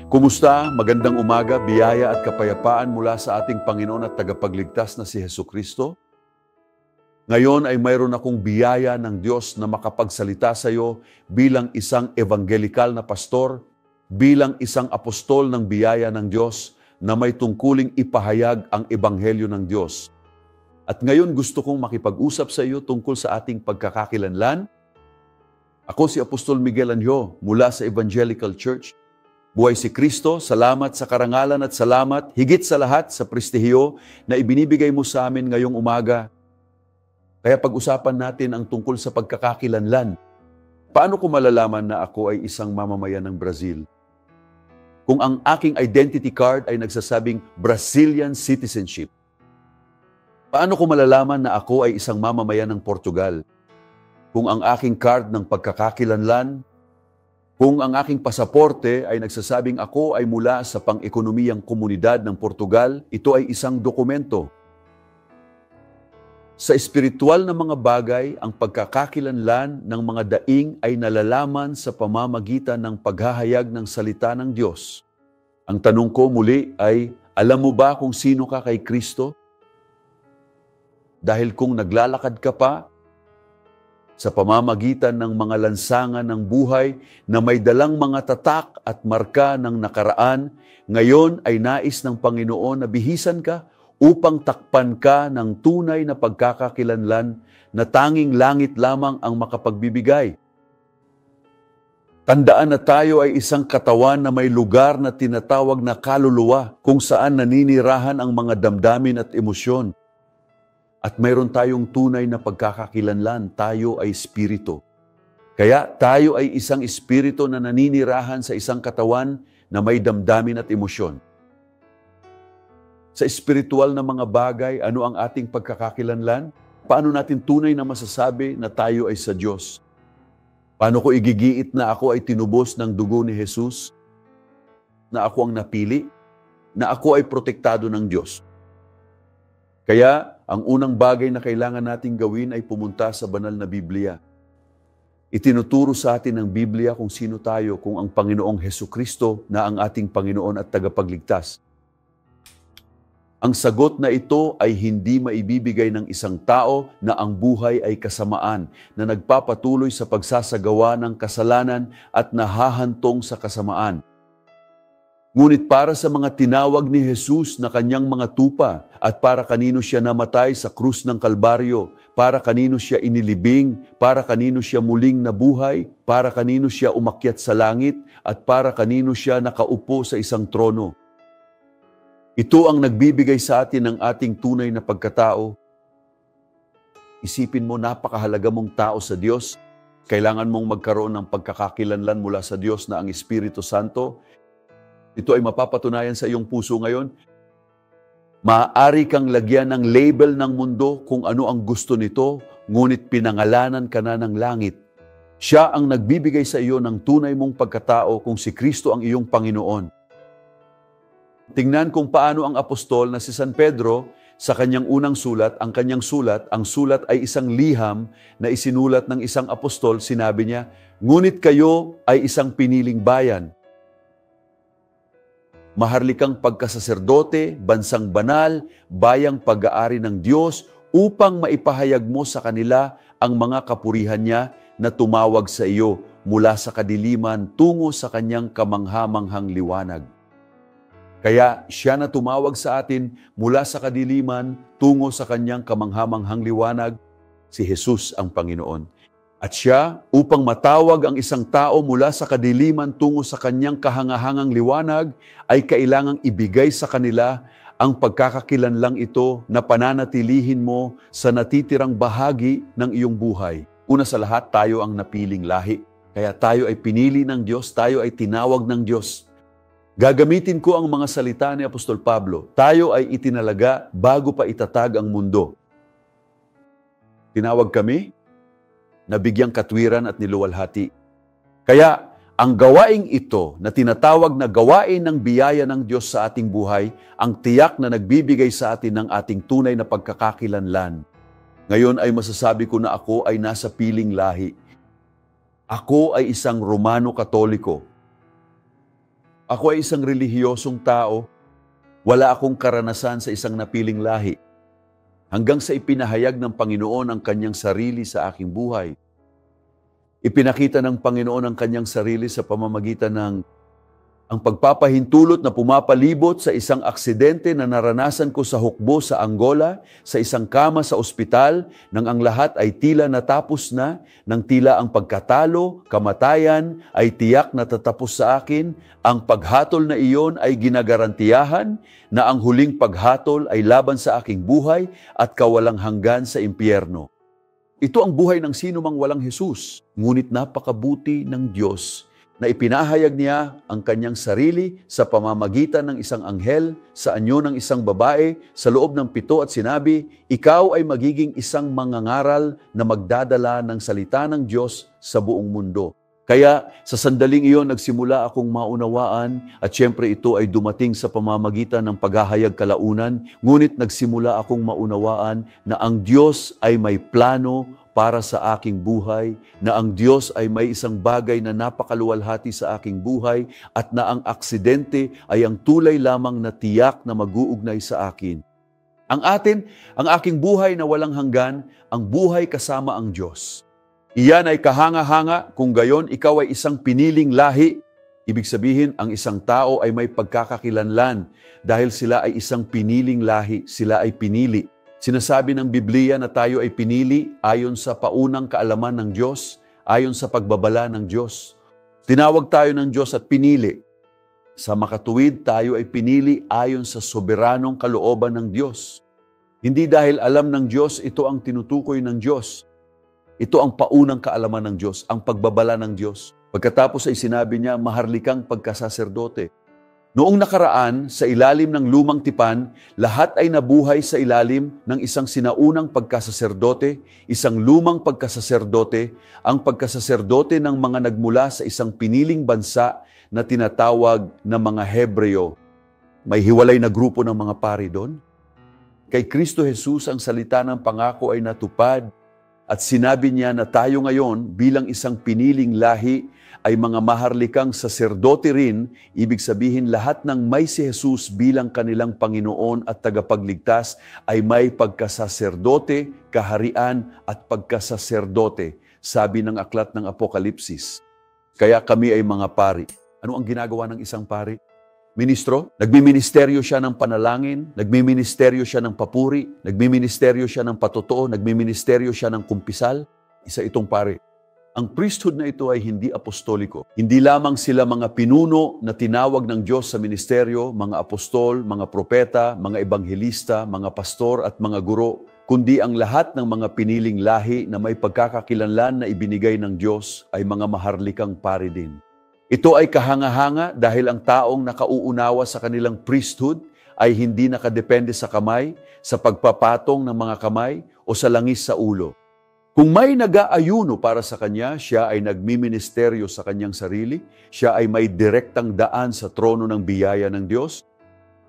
Kumusta? Magandang umaga, biyaya at kapayapaan mula sa ating Panginoon at tagapagligtas na si Jesucristo. Ngayon ay mayroon akong biyaya ng Diyos na makapagsalita sa iyo bilang isang evangelikal na pastor, bilang isang apostol ng biyaya ng Diyos na may tungkuling ipahayag ang ebanghelyo ng Diyos. At ngayon gusto kong makipag-usap sa iyo tungkol sa ating pagkakakilanlan. Ako si Apostol Miguel Anjo mula sa Evangelical Church. Buhay si Kristo, salamat sa karangalan at salamat higit sa lahat sa prestihiyo na ibinibigay mo sa amin ngayong umaga. Kaya pag-usapan natin ang tungkol sa pagkakakilanlan. Paano ko malalaman na ako ay isang mamamayan ng Brazil? Kung ang aking identity card ay nagsasabing Brazilian citizenship. Paano ko malalaman na ako ay isang mamamayan ng Portugal? Kung ang aking card ng pagkakakilanlan, kung ang aking pasaporte ay nagsasabing ako ay mula sa pang-ekonomiyang komunidad ng Portugal, ito ay isang dokumento. Sa espiritual na mga bagay, ang pagkakakilanlan ng mga daing ay nalalaman sa pamamagitan ng paghahayag ng salita ng Diyos. Ang tanong ko muli ay, alam mo ba kung sino ka kay Kristo? Dahil kung naglalakad ka pa, sa pamamagitan ng mga lansangan ng buhay na may dalang mga tatak at marka ng nakaraan, ngayon ay nais ng Panginoon na bihisan ka upang takpan ka ng tunay na pagkakakilanlan na tanging langit lamang ang makapagbibigay. Tandaan na tayo ay isang katawan na may lugar na tinatawag na kaluluwa kung saan naninirahan ang mga damdamin at emosyon. At mayroon tayong tunay na pagkakakilanlan, tayo ay espiritu. Kaya tayo ay isang espiritu na naninirahan sa isang katawan na may damdamin at emosyon. Sa espiritual na mga bagay, ano ang ating pagkakakilanlan? Paano natin tunay na masasabi na tayo ay sa Diyos? Paano ko igigiit na ako ay tinubos ng dugo ni Jesus? Na ako ang napili? Na ako ay protektado ng Diyos? Kaya, ang unang bagay na kailangan nating gawin ay pumunta sa banal na Biblia. Itinuturo sa atin ng Biblia kung sino tayo, kung ang Panginoong Jesucristo na ang ating Panginoon at tagapagligtas. Ang sagot na ito ay hindi maibibigay ng isang tao na ang buhay ay kasamaan, na nagpapatuloy sa pagsasagawa ng kasalanan at nahahantong sa kasamaan. Ngunit para sa mga tinawag ni Jesus na kanyang mga tupa at para kanino siya namatay sa krus ng Kalbaryo, para kanino siya inilibing, para kanino siya muling nabuhay, para kanino siya umakyat sa langit, at para kanino siya nakaupo sa isang trono. Ito ang nagbibigay sa atin ng ating tunay na pagkatao. Isipin mo, napakahalaga mong tao sa Diyos. Kailangan mong magkaroon ng pagkakakilanlan mula sa Diyos na ang Espiritu Santo. Ito ay mapapatunayan sa iyong puso ngayon. Maaari kang lagyan ng label ng mundo kung ano ang gusto nito, ngunit pinangalanan ka na ng langit. Siya ang nagbibigay sa iyo ng tunay mong pagkatao kung si Kristo ang iyong Panginoon. Tingnan kung paano ang apostol na si San Pedro sa kanyang unang sulat, ang sulat ay isang liham na isinulat ng isang apostol, sinabi niya, ngunit kayo ay isang piniling bayan. Maharlikang pagkasaserdote, bansang banal, bayang pag-aari ng Diyos, upang maipahayag mo sa kanila ang mga kapurihan niya na tumawag sa iyo mula sa kadiliman tungo sa kanyang kamanghamanghang liwanag. Kaya siya na tumawag sa atin mula sa kadiliman tungo sa kanyang kamanghamanghang liwanag, si Jesus ang Panginoon. At siya, upang matawag ang isang tao mula sa kadiliman tungo sa kanyang kahangahangang liwanag, ay kailangang ibigay sa kanila ang pagkakakilanlang ito na pananatilihin mo sa natitirang bahagi ng iyong buhay. Una sa lahat, tayo ang napiling lahi. Kaya tayo ay pinili ng Diyos, tayo ay tinawag ng Diyos. Gagamitin ko ang mga salita ni Apostol Pablo. Tayo ay itinalaga bago pa itatag ang mundo. Tinawag kami, nabigyang katwiran at niluwalhati. Kaya, ang gawaing ito na tinatawag na gawain ng biyaya ng Diyos sa ating buhay, ang tiyak na nagbibigay sa atin ng ating tunay na pagkakakilanlan. Ngayon ay masasabi ko na ako ay nasa piling lahi. Ako ay isang Romano Katoliko. Ako ay isang relihiyosong tao. Wala akong karanasan sa isang napiling lahi. Hanggang sa ipinahayag ng Panginoon ang kanyang sarili sa aking buhay. Ipinakita ng Panginoon ang kanyang sarili sa pamamagitan ng ang pagpapahintulot na pumapalibot sa isang aksidente na naranasan ko sa hukbo sa Angola, sa isang kama sa ospital, nang ang lahat ay tila natapos na, nang tila ang pagkatalo, kamatayan ay tiyak na tatapos sa akin, ang paghatol na iyon ay ginagarantiyahan, na ang huling paghatol ay laban sa aking buhay at kawalang hanggan sa impyerno. Ito ang buhay ng sino mang walang Jesus, ngunit napakabuti ng Diyos na ipinahayag niya ang kanyang sarili sa pamamagitan ng isang anghel sa anyo ng isang babae sa loob ng 7 at sinabi, ikaw ay magiging isang mangangaral na magdadala ng salita ng Diyos sa buong mundo. Kaya sa sandaling iyon nagsimula akong maunawaan at syempre ito ay dumating sa pamamagitan ng paghahayag kalaunan, ngunit nagsimula akong maunawaan na ang Diyos ay may plano para sa aking buhay, na ang Diyos ay may isang bagay na napakaluwalhati sa aking buhay at na ang aksidente ay ang tulay lamang na tiyak na mag-uugnay sa akin. Ang aking buhay na walang hanggan, ang buhay kasama ang Diyos. Iyan ay kahanga-hanga kung gayon ikaw ay isang piniling lahi. Ibig sabihin, ang isang tao ay may pagkakakilanlan dahil sila ay isang piniling lahi, sila ay pinili. Sinasabi ng Biblia na tayo ay pinili ayon sa paunang kaalaman ng Diyos, ayon sa pagbabala ng Diyos. Tinawag tayo ng Diyos at pinili. Sa makatuwid, tayo ay pinili ayon sa soberanong kalooban ng Diyos. Hindi dahil alam ng Diyos, ito ang tinutukoy ng Diyos. Ito ang paunang kaalaman ng Diyos, ang pagbabala ng Diyos. Pagkatapos ay sinabi niya, maharlikang pagkasaserdote. Noong nakaraan, sa ilalim ng lumang tipan, lahat ay nabuhay sa ilalim ng isang sinaunang pagkasaserdote, isang lumang pagkasaserdote, ang pagkasaserdote ng mga nagmula sa isang piniling bansa na tinatawag na mga Hebreo. May hiwalay na grupo ng mga pari doon. Kay Kristo Jesus, ang salita ng pangako ay natupad at sinabi niya na tayo ngayon bilang isang piniling lahi ay mga maharlikang saserdote rin, ibig sabihin lahat ng may si Jesus bilang kanilang Panginoon at tagapagligtas ay may pagkasaserdote, kaharian at pagkasaserdote, sabi ng aklat ng Apokalipsis. Kaya kami ay mga pari. Ano ang ginagawa ng isang pari? Ministro, nagmiministeryo siya ng panalangin, nagmiministeryo siya ng papuri, nagmiministeryo siya ng patotoo, nagmiministeryo siya ng kumpisal. Isa itong pari. Ang priesthood na ito ay hindi apostoliko. Hindi lamang sila mga pinuno na tinawag ng Diyos sa ministeryo, mga apostol, mga propeta, mga ebanghelista, mga pastor at mga guro, kundi ang lahat ng mga piniling lahi na may pagkakakilanlan na ibinigay ng Diyos ay mga maharlikang pari din. Ito ay kahanga-hanga dahil ang taong nakauunawa sa kanilang priesthood ay hindi nakadepende sa kamay, sa pagpapatong ng mga kamay o sa langis sa ulo. Kung may nag-aayuno para sa kanya, siya ay nagmiministeryo sa kanyang sarili, siya ay may direktang daan sa trono ng biyaya ng Diyos.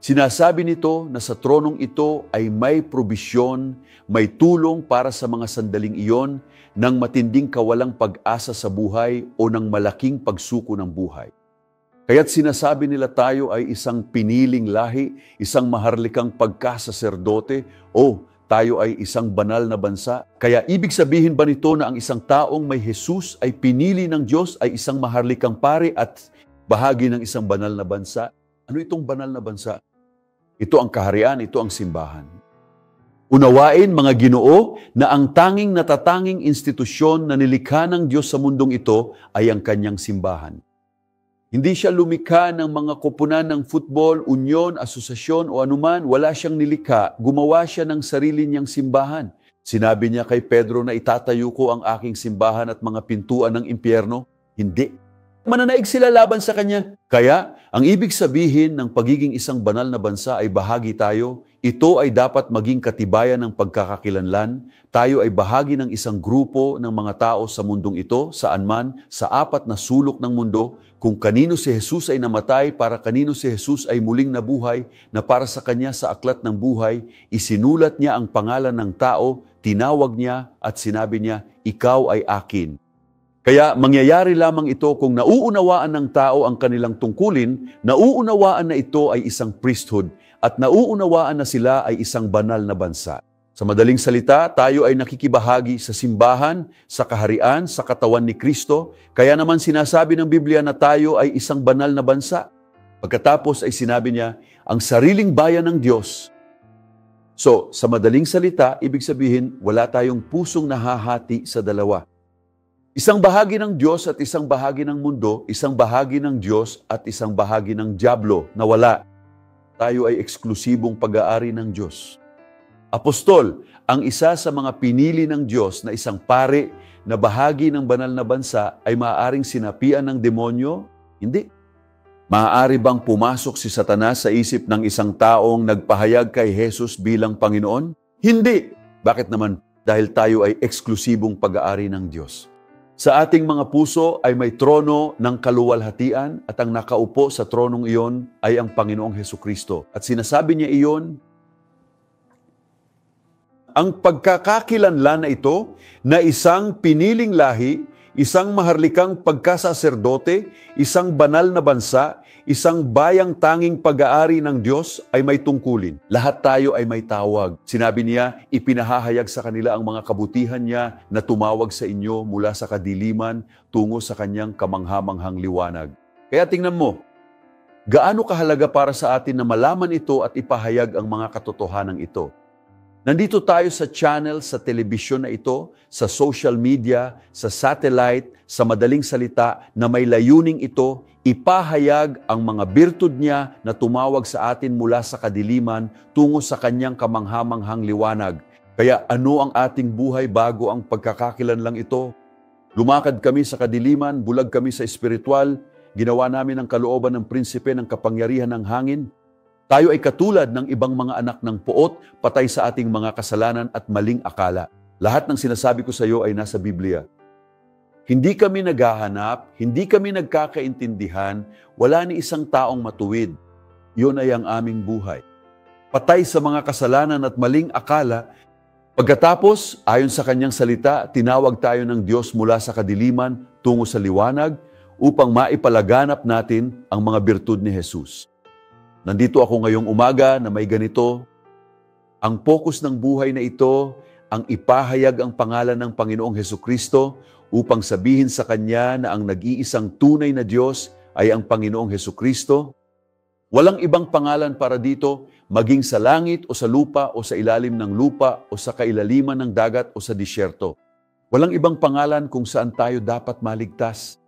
Sinasabi nito na sa tronong ito ay may probisyon, may tulong para sa mga sandaling iyon ng matinding kawalang pag-asa sa buhay o ng malaking pagsuko ng buhay. Kaya't sinasabi nila tayo ay isang piniling lahi, isang maharlikang pagkasaserdote o tayo ay isang banal na bansa. Kaya ibig sabihin ba nito na ang isang taong may Jesus ay pinili ng Diyos ay isang maharlikang pari at bahagi ng isang banal na bansa? Ano itong banal na bansa? Ito ang kaharian, ito ang simbahan. Unawain, mga Ginoo, na ang tanging natatanging institusyon na nilikha ng Diyos sa mundong ito ay ang kanyang simbahan. Hindi siya lumikha ng mga koponan ng football, unyon, asosasyon o anuman. Wala siyang nilikha. Gumawa siya ng sarili niyang simbahan. Sinabi niya kay Pedro na itatayo ko ang aking simbahan at mga pintuan ng impyerno. Hindi. Mananaig sila laban sa kanya. Kaya, ang ibig sabihin ng pagiging isang banal na bansa ay bahagi tayo. Ito ay dapat maging katibayan ng pagkakakilanlan. Tayo ay bahagi ng isang grupo ng mga tao sa mundong ito, saan man, sa 4 na sulok ng mundo. Kung kanino si Jesus ay namatay, para kanino si Jesus ay muling nabuhay, na para sa kanya sa aklat ng buhay, isinulat niya ang pangalan ng tao, tinawag niya at sinabi niya, ikaw ay akin. Kaya mangyayari lamang ito kung nauunawaan ng tao ang kanilang tungkulin, nauunawaan na ito ay isang priesthood, at nauunawaan na sila ay isang banal na bansa. Sa madaling salita, tayo ay nakikibahagi sa simbahan, sa kaharian, sa katawan ni Kristo, kaya naman sinasabi ng Biblia na tayo ay isang banal na bansa. Pagkatapos ay sinabi niya, ang sariling bayan ng Diyos. So, sa madaling salita, ibig sabihin, wala tayong pusong nahahati sa dalawa. Isang bahagi ng Diyos at isang bahagi ng mundo, isang bahagi ng Diyos at isang bahagi ng dyablo na wala. Tayo ay eksklusibong pag-aari ng Diyos. Apostol, ang isa sa mga pinili ng Diyos na isang pare na bahagi ng banal na bansa ay maaaring sinapian ng demonyo? Hindi. Maaari bang pumasok si Satanas sa isip ng isang taong nagpahayag kay Jesus bilang Panginoon? Hindi. Bakit naman? Dahil tayo ay eksklusibong pag-aari ng Diyos. Sa ating mga puso ay may trono ng kaluwalhatian at ang nakaupo sa tronong iyon ay ang Panginoong Hesukristo. At sinasabi niya iyon, ang pagkakakilanlan na ito na isang piniling lahi, isang maharlikang pagkasaserdote, isang banal na bansa, isang bayang tanging pag-aari ng Diyos ay may tungkulin. Lahat tayo ay may tawag. Sinabi niya, ipinahahayag sa kanila ang mga kabutihan niya na tumawag sa inyo mula sa kadiliman tungo sa kanyang kamanghamanghang liwanag. Kaya tingnan mo, gaano kahalaga para sa atin na malaman ito at ipahayag ang mga katotohanan ito. Nandito tayo sa channel, sa telebisyon na ito, sa social media, sa satellite, sa madaling salita na may layuning ito, ipahayag ang mga birtud niya na tumawag sa atin mula sa kadiliman tungo sa kanyang kamanghamanghang liwanag. Kaya ano ang ating buhay bago ang pagkakakilanlang ito? Lumakad kami sa kadiliman, bulag kami sa espiritual, ginawa namin ang kalooban ng prinsipe ng kapangyarihan ng hangin. Tayo ay katulad ng ibang mga anak ng puot, patay sa ating mga kasalanan at maling akala. Lahat ng sinasabi ko sa iyo ay nasa Biblia. Hindi kami naghahanap, hindi kami nagkakaintindihan, wala ni isang taong matuwid. Yun ay ang aming buhay. Patay sa mga kasalanan at maling akala. Pagkatapos, ayon sa kanyang salita, tinawag tayo ng Diyos mula sa kadiliman tungo sa liwanag upang maipalaganap natin ang mga birtud ni Jesus. Nandito ako ngayong umaga na may ganito. Ang focus ng buhay na ito, ang ipahayag ang pangalan ng Panginoong Hesukristo upang sabihin sa Kanya na ang nag-iisang tunay na Diyos ay ang Panginoong Hesukristo. Walang ibang pangalan para dito, maging sa langit o sa lupa o sa ilalim ng lupa o sa kailaliman ng dagat o sa disyerto. Walang ibang pangalan kung saan tayo dapat maligtas.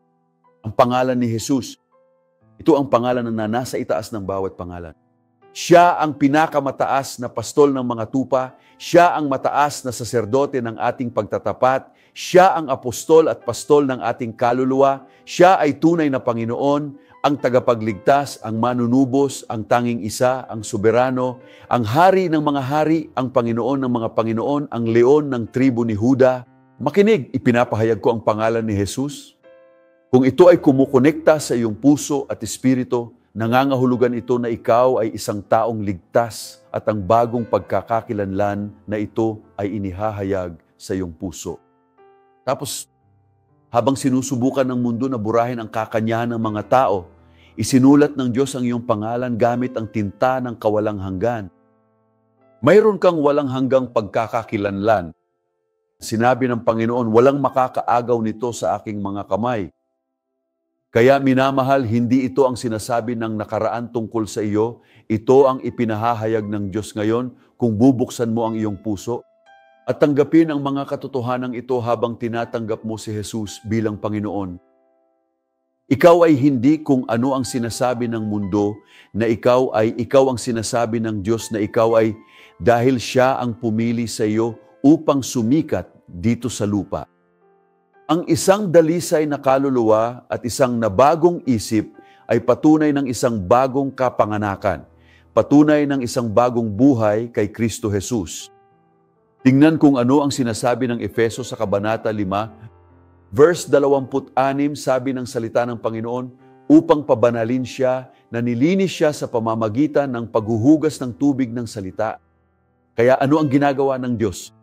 Ang pangalan ni Jesus. Ito ang pangalan na nasa itaas ng bawat pangalan. Siya ang pinakamataas na pastol ng mga tupa. Siya ang mataas na saserdote ng ating pagtatapat. Siya ang apostol at pastol ng ating kaluluwa. Siya ay tunay na Panginoon, ang tagapagligtas, ang manunubos, ang tanging isa, ang soberano, ang hari ng mga hari, ang Panginoon ng mga Panginoon, ang leon ng tribo ni Huda. Makinig, ipinapahayag ko ang pangalan ni Jesus. Kung ito ay kumukonekta sa iyong puso at espiritu, nangangahulugan ito na ikaw ay isang taong ligtas at ang bagong pagkakakilanlan na ito ay inihahayag sa iyong puso. Tapos, habang sinusubukan ng mundo na burahin ang kakanyahan ng mga tao, isinulat ng Diyos ang iyong pangalan gamit ang tinta ng kawalang hanggan. Mayroon kang walang hanggang pagkakakilanlan. Sinabi ng Panginoon, walang makakaagaw nito sa aking mga kamay. Kaya minamahal, hindi ito ang sinasabi ng nakaraan tungkol sa iyo. Ito ang ipinahahayag ng Diyos ngayon kung bubuksan mo ang iyong puso at tanggapin ang mga katotohanan ito habang tinatanggap mo si Jesus bilang Panginoon. Ikaw ay hindi kung ano ang sinasabi ng mundo na ikaw ang sinasabi ng Diyos na ikaw ay dahil siya ang pumili sa iyo upang sumikat dito sa lupa. Ang isang dalisay na kaluluwa at isang nabagong isip ay patunay ng isang bagong kapanganakan, patunay ng isang bagong buhay kay Kristo Jesus. Tingnan kung ano ang sinasabi ng Efeso sa Kabanata 5, verse 26, sabi ng salita ng Panginoon, upang pabanalin siya, na nilinis siya sa pamamagitan ng paghuhugas ng tubig ng salita. Kaya ano ang ginagawa ng Diyos?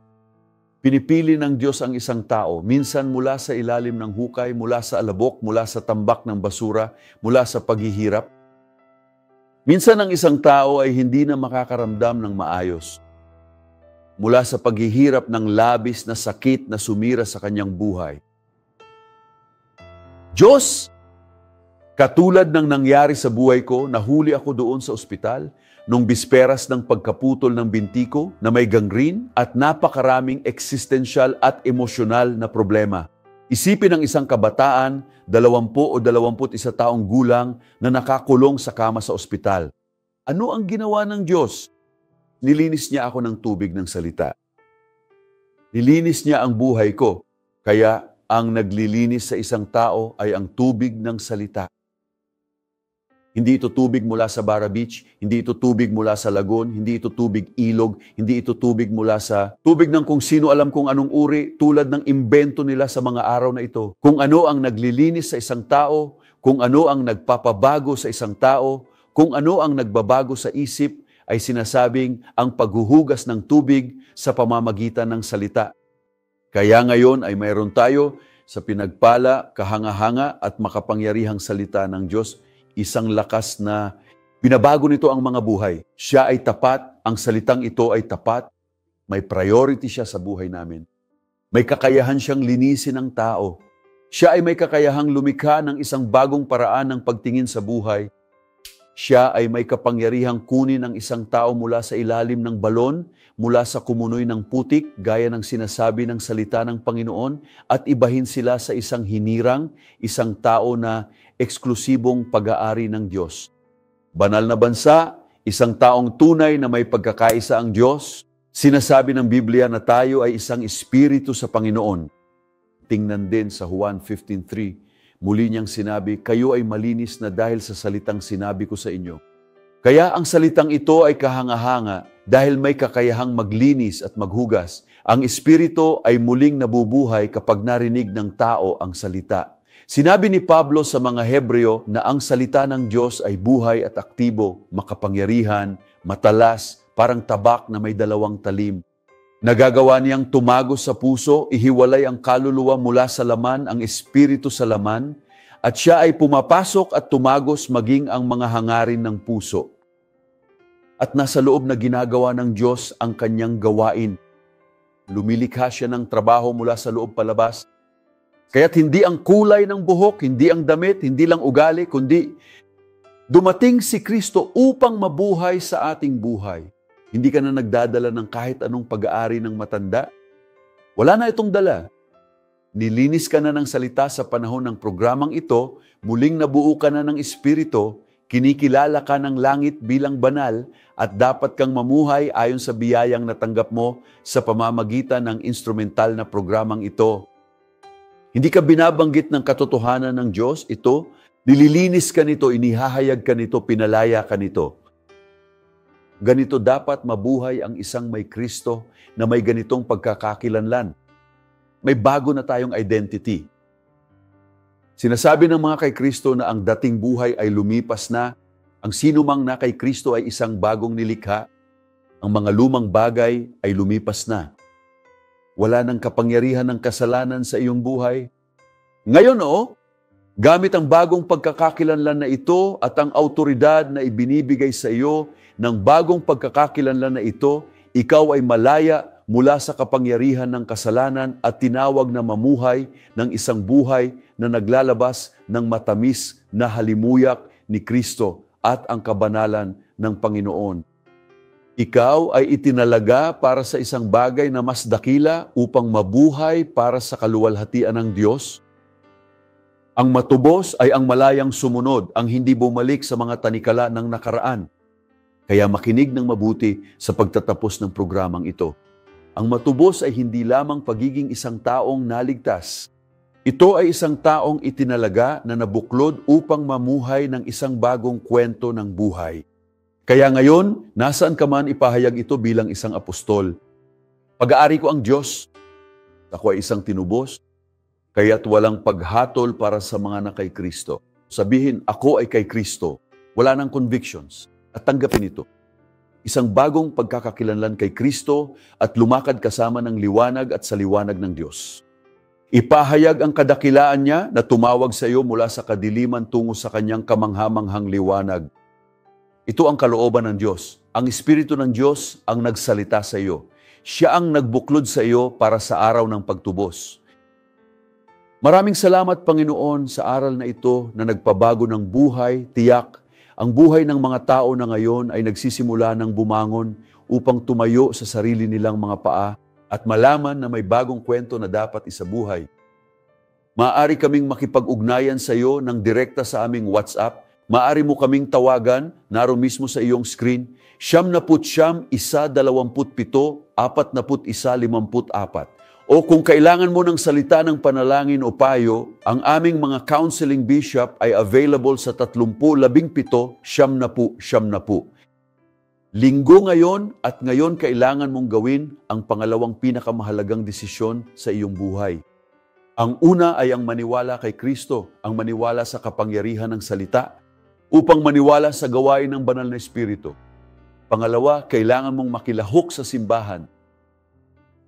Pinipili ng Diyos ang isang tao, minsan mula sa ilalim ng hukay, mula sa alabok, mula sa tambak ng basura, mula sa paghihirap. Minsan ang isang tao ay hindi na makakaramdam ng maayos. Mula sa paghihirap ng labis na sakit na sumira sa kanyang buhay. Diyos, katulad ng nangyari sa buhay ko, nahuli ako doon sa ospital, nung bisperas ng pagkaputol ng binti ko na may gangrene at napakaraming existential at emosyonal na problema. Isipin ng isang kabataan, 20 o 21 taong gulang na nakakulong sa kama sa ospital. Ano ang ginawa ng Diyos? Nilinis niya ako ng tubig ng salita. Nilinis niya ang buhay ko, kaya ang naglilinis sa isang tao ay ang tubig ng salita. Hindi ito tubig mula sa Bara Beach, hindi ito tubig mula sa lagon, hindi ito tubig ilog, hindi ito tubig mula sa tubig ng kung sino alam kung anong uri, tulad ng imbento nila sa mga araw na ito. Kung ano ang naglilinis sa isang tao, kung ano ang nagpapabago sa isang tao, kung ano ang nagbabago sa isip, ay sinasabing ang paghuhugas ng tubig sa pamamagitan ng salita. Kaya ngayon ay mayroon tayo sa pinagpala, kahanga-hanga at makapangyarihang salita ng Diyos, isang lakas na binabago nito ang mga buhay. Siya ay tapat, ang salitang ito ay tapat, may priority siya sa buhay namin. May kakayahan siyang linisin ang tao. Siya ay may kakayahang lumikha ng isang bagong paraan ng pagtingin sa buhay. Siya ay may kapangyarihang kunin ang isang tao mula sa ilalim ng balon, mula sa kumunoy ng putik, gaya ng sinasabi ng salita ng Panginoon, at ibahin sila sa isang hinirang, isang tao na eksklusibong pag-aari ng Diyos. Banal na bansa, isang taong tunay na may pagkakaisa ang Diyos. Sinasabi ng Biblia na tayo ay isang espiritu sa Panginoon. Tingnan din sa Juan 15:3, muli niyang sinabi, kayo ay malinis na dahil sa salitang sinabi ko sa inyo. Kaya ang salitang ito ay kahanga-hanga dahil may kakayahang maglinis at maghugas. Ang espiritu ay muling nabubuhay kapag narinig ng tao ang salita. Sinabi ni Pablo sa mga Hebreo na ang salita ng Diyos ay buhay at aktibo, makapangyarihan, matalas, parang tabak na may 2 talim. Nagagawa niyang tumagos sa puso, ihiwalay ang kaluluwa mula sa laman, ang espiritu sa laman, at siya ay pumapasok at tumagos maging ang mga hangarin ng puso. At nasa loob na ginagawa ng Diyos ang kanyang gawain. Lumilikha siya ng trabaho mula sa loob palabas. Kaya't hindi ang kulay ng buhok, hindi ang damit, hindi lang ugali, kundi dumating si Kristo upang mabuhay sa ating buhay. Hindi ka na nagdadala ng kahit anong pag-aari ng matanda. Wala na itong dala. Nilinis ka na ng salita sa panahon ng programang ito, muling nabuo ka na ng Espiritu, kinikilala ka ng langit bilang banal, at dapat kang mamuhay ayon sa biyayang natanggap mo sa pamamagitan ng instrumental na programang ito. Hindi ka binabanggit ng katotohanan ng Diyos, ito, nililinis ka nito, inihahayag ka nito, pinalaya ka nito. Ganito dapat mabuhay ang isang may Kristo na may ganitong pagkakakilanlan. May bago na tayong identity. Sinasabi ng mga kay Kristo na ang dating buhay ay lumipas na, ang sino mang na kay Kristo ay isang bagong nilikha, ang mga lumang bagay ay lumipas na. Wala nang kapangyarihan ng kasalanan sa iyong buhay. Ngayon gamit ang bagong pagkakakilanlan na ito at ang autoridad na ibinibigay sa iyo ng bagong pagkakakilanlan na ito, ikaw ay malaya mula sa kapangyarihan ng kasalanan at tinawag na mamuhay ng isang buhay na naglalabas ng matamis na halimuyak ni Kristo at ang kabanalan ng Panginoon. Ikaw ay itinalaga para sa isang bagay na mas dakila upang mabuhay para sa kaluwalhatian ng Diyos. Ang matubos ay ang malayang sumunod, ang hindi bumalik sa mga tanikala ng nakaraan. Kaya makinig ng mabuti sa pagtatapos ng programang ito. Ang matubos ay hindi lamang pagiging isang taong naligtas. Ito ay isang taong itinalaga na nabuklod upang mamuhay ng isang bagong kwento ng buhay. Kaya ngayon, nasaan ka man ipahayag ito bilang isang apostol. Pag-aari ko ang Diyos. Ako ay isang tinubos, kaya't walang paghatol para sa mga na kay Kristo. Sabihin, ako ay kay Kristo. Wala nang convictions. At tanggapin ito. isang bagong pagkakakilanlan kay Kristo at lumakad kasama ng liwanag at sa liwanag ng Diyos. Ipahayag ang kadakilaan niya na tumawag sa iyo mula sa kadiliman tungo sa kanyang kamanghamanghang liwanag. Ito ang kalooban ng Diyos. Ang Espiritu ng Diyos ang nagsalita sa iyo. Siya ang nagbuklod sa iyo para sa araw ng pagtubos. Maraming salamat, Panginoon, sa aral na ito na nagpabago ng buhay, tiyak. Ang buhay ng mga tao na ngayon ay nagsisimula ng bumangon upang tumayo sa sarili nilang mga paa at malaman na may bagong kwento na dapat isabuhay. Maaari kaming makipag-ugnayan sa iyo ng direkta sa aming WhatsApp. Maaari mo kaming tawagan, naroon mismo sa iyong screen, 99-127-41-54. O kung kailangan mo ng salita ng panalangin o payo, ang aming mga counseling bishop ay available sa 30-17-70. Linggo ngayon at ngayon kailangan mong gawin ang pangalawang pinakamahalagang desisyon sa iyong buhay. Ang una ay ang maniwala kay Kristo, ang maniwala sa kapangyarihan ng salita, upang maniwala sa gawain ng banal na Espiritu. Pangalawa, kailangan mong makilahok sa simbahan.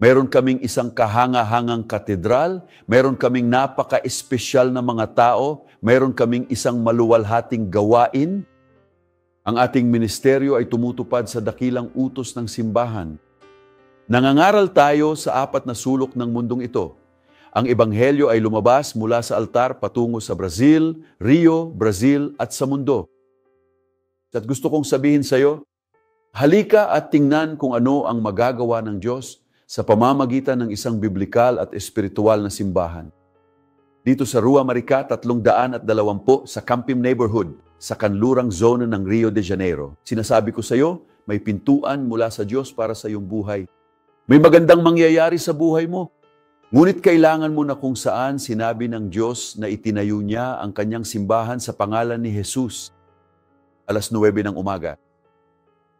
Meron kaming isang kahanga-hangang katedral, meron kaming napaka-espesyal na mga tao, meron kaming isang maluwalhating gawain. Ang ating ministeryo ay tumutupad sa dakilang utos ng simbahan. Nangangaral tayo sa 4 na sulok ng mundong ito. Ang ebanghelyo ay lumabas mula sa altar patungo sa Brazil, Rio, Brazil at sa mundo. At gusto kong sabihin sa iyo, halika at tingnan kung ano ang magagawa ng Diyos sa pamamagitan ng isang biblikal at espiritual na simbahan. Dito sa Rua Marica, 320 sa Campim Neighborhood, sa kanlurang zona ng Rio de Janeiro. Sinasabi ko sa iyo, may pintuan mula sa Diyos para sa iyong buhay. May magandang mangyayari sa buhay mo. Ngunit kailangan mo na kung saan sinabi ng Diyos na itinayo niya ang kanyang simbahan sa pangalan ni Jesus. 9:00 ng umaga.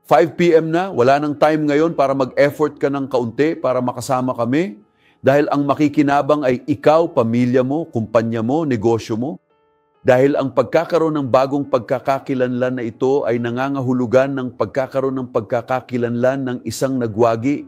5 p.m. na, wala nang time ngayon para mag-effort ka ng kaunti para makasama kami. Dahil ang makikinabang ay ikaw, pamilya mo, kumpanya mo, negosyo mo. Dahil ang pagkakaroon ng bagong pagkakakilanlan na ito ay nangangahulugan ng pagkakaroon ng pagkakakilanlan ng isang nagwagi.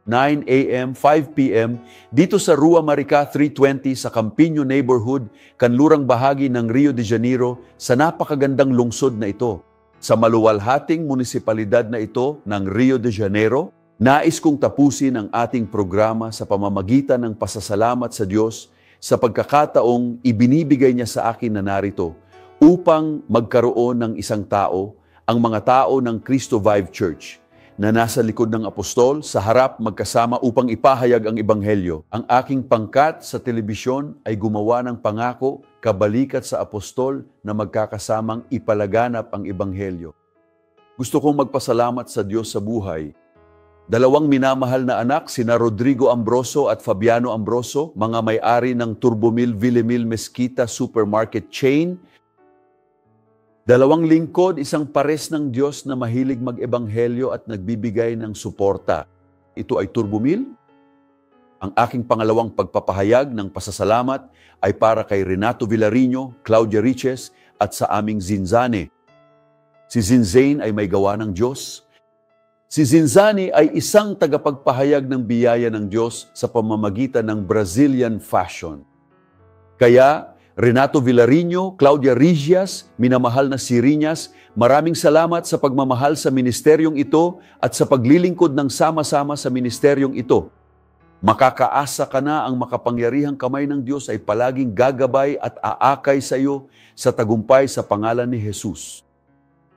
9 a.m., 5 p.m. dito sa Rua Marica 320 sa Campino Neighborhood, kanlurang bahagi ng Rio de Janeiro, sa napakagandang lungsod na ito. Sa maluwalhating munisipalidad na ito ng Rio de Janeiro, nais kong tapusin ang ating programa sa pamamagitan ng pasasalamat sa Diyos sa pagkakataong ibinibigay niya sa akin na narito upang magkaroon ng isang tao, ang mga tao ng Cristo Vive Church, na nasa likod ng apostol, sa harap magkasama upang ipahayag ang ebanghelyo. Ang aking pangkat sa telebisyon ay gumawa ng pangako, kabalikat sa apostol na magkakasamang ipalaganap ang ebanghelyo. Gusto kong magpasalamat sa Diyos sa buhay. 2 minamahal na anak, sina Rodrigo Ambroso at Fabiano Ambroso, mga may-ari ng Turbomil Villamil Mesquita Supermarket Chain. 2 lingkod, isang pares ng Diyos na mahilig mag-ebanghelyo at nagbibigay ng suporta. Ito ay Turbomil. Ang aking pangalawang pagpapahayag ng pasasalamat ay para kay Renato Villarino, Claudia Riches at sa aming Zinzane. Si Zinzane ay may gawa ng Diyos. Si Zinzane ay isang tagapagpahayag ng biyaya ng Diyos sa pamamagitan ng Brazilian fashion. Kaya, Renato Villarino, Claudia Rigias, minamahal na si Riñas, maraming salamat sa pagmamahal sa ministeryong ito at sa paglilingkod ng sama-sama sa ministeryong ito. Makakaasa ka na ang makapangyarihang kamay ng Diyos ay palaging gagabay at aakay sa iyo sa tagumpay sa pangalan ni Jesus.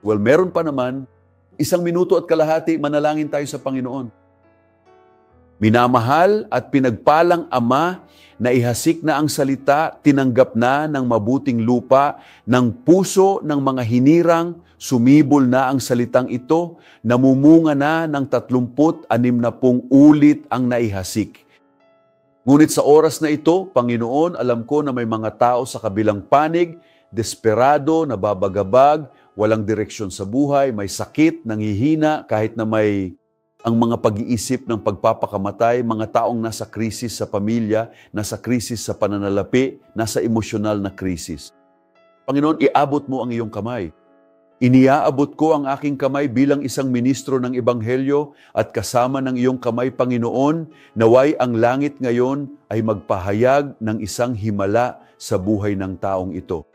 Well, meron pa naman, 1 minuto at kalahati, manalangin tayo sa Panginoon. Minamahal at pinagpalang Ama, na ihasik na ang salita, tinanggap na ng mabuting lupa, ng puso ng mga hinirang, sumibol na ang salitang ito, namumunga na ng 36 ulit ang naihasik. Ngunit sa oras na ito, Panginoon, alam ko na may mga tao sa kabilang panig, desperado, nababagabag, walang direksyon sa buhay, may sakit, nanghihina, kahit na may ang mga pag-iisip ng pagpapakamatay, mga taong nasa krisis sa pamilya, nasa krisis sa pananalapi, nasa emosyonal na krisis. Panginoon, iabot mo ang iyong kamay. Iniaabot ko ang aking kamay bilang isang ministro ng Ebanghelyo at kasama ng iyong kamay, Panginoon, naway ang langit ngayon ay magpahayag ng isang himala sa buhay ng taong ito.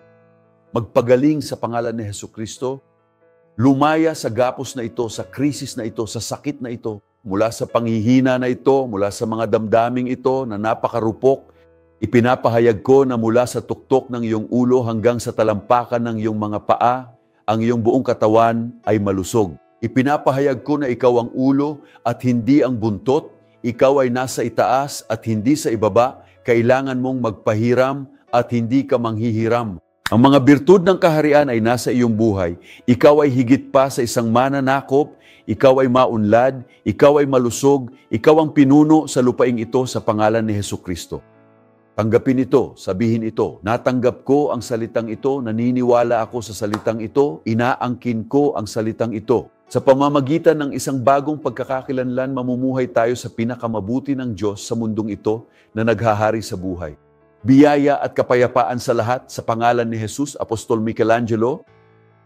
Magpagaling sa pangalan ni Hesukristo, lumaya sa gapos na ito, sa krisis na ito, sa sakit na ito, mula sa panghihina na ito, mula sa mga damdaming ito na napakarupok. Ipinapahayag ko na mula sa tuktok ng iyong ulo hanggang sa talampakan ng iyong mga paa, ang iyong buong katawan ay malusog. Ipinapahayag ko na ikaw ang ulo at hindi ang buntot. Ikaw ay nasa itaas at hindi sa ibaba. Kailangan mong magpahiram at hindi ka manghihiram. Ang mga birtud ng kaharian ay nasa iyong buhay. Ikaw ay higit pa sa isang mananakop. Ikaw ay maunlad. Ikaw ay malusog. Ikaw ang pinuno sa lupaing ito sa pangalan ni Hesukristo. Tanggapin ito, sabihin ito, natanggap ko ang salitang ito, naniniwala ako sa salitang ito, inaangkin ko ang salitang ito. Sa pamamagitan ng isang bagong pagkakakilanlan, mamumuhay tayo sa pinakamabuti ng Diyos sa mundong ito na naghahari sa buhay. Biyaya at kapayapaan sa lahat sa pangalan ni Jesus, Apostol Michelangelo,